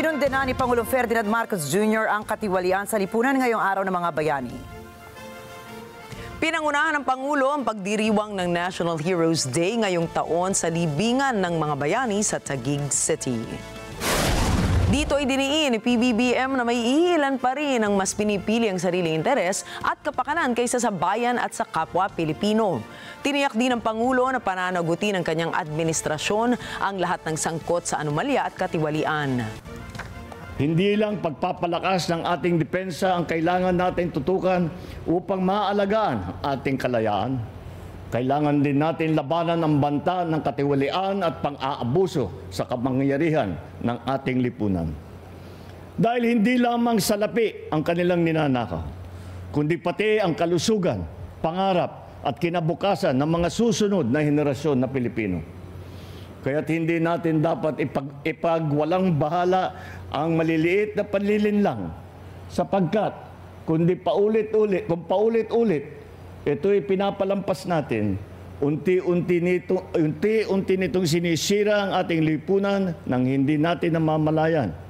Kinundena ni Pangulong Ferdinand Marcos Jr. ang katiwalian sa lipunan ngayong araw ng mga bayani. Pinangunahan ng Pangulo ang pagdiriwang ng National Heroes Day ngayong taon sa libingan ng mga bayani sa Taguig City. Dito ay diniin ni PBBM na may iilan pa rin ang mas pinipili ang sariling interes at kapakanan kaysa sa bayan at sa kapwa Pilipino. Tiniyak din ng Pangulo na pananagutin ng kanyang administrasyon ang lahat ng sangkot sa anomalya at katiwalian. Hindi lang pagpapalakas ng ating depensa ang kailangan natin tutukan upang maalagaan ang ating kalayaan. Kailangan din natin labanan ang banta ng katiwalian at pang-aabuso sa kapangyarihan ng ating lipunan. Dahil hindi lamang salapi ang kanilang ninanakaw, kundi pati ang kalusugan, pangarap at kinabukasan ng mga susunod na henerasyon na Pilipino. Kaya't hindi natin dapat ipagwalang bahala ang maliliit na panlilinlang sapagkat kung paulit-ulit ito'y pinapalampas natin, unti-unti nitong sinisira ang ating lipunan nang hindi natin namamalayan.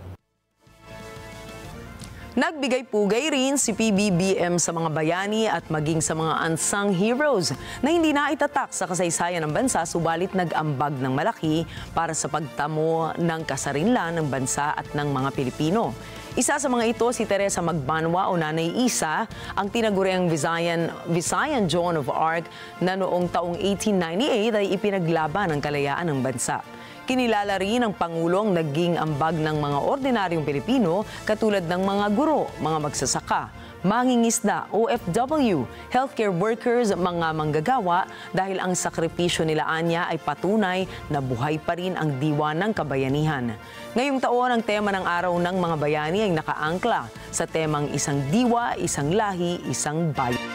Nagbigay pugay rin si PBBM sa mga bayani at maging sa mga unsung heroes na hindi na itatak sa kasaysayan ng bansa subalit nag-ambag ng malaki para sa pagtamo ng kasarinlan ng bansa at ng mga Pilipino. Isa sa mga ito si Teresa Magbanwa o Nanay Isa, ang tinaguriang Visayan Joan of Arc na noong taong 1898 ay ipinaglaban ang kalayaan ng bansa. Kinilala rin ng Pangulong naging ambag ng mga ordinaryong Pilipino katulad ng mga guro, mga magsasaka, mangingisda, OFW, healthcare workers, mga manggagawa dahil ang sakripisyo nila anya ay patunay na buhay pa rin ang diwa ng kabayanihan. Ngayong taon, ang tema ng Araw ng Mga Bayani ay nakaangkla sa temang isang diwa, isang lahi, isang bayan.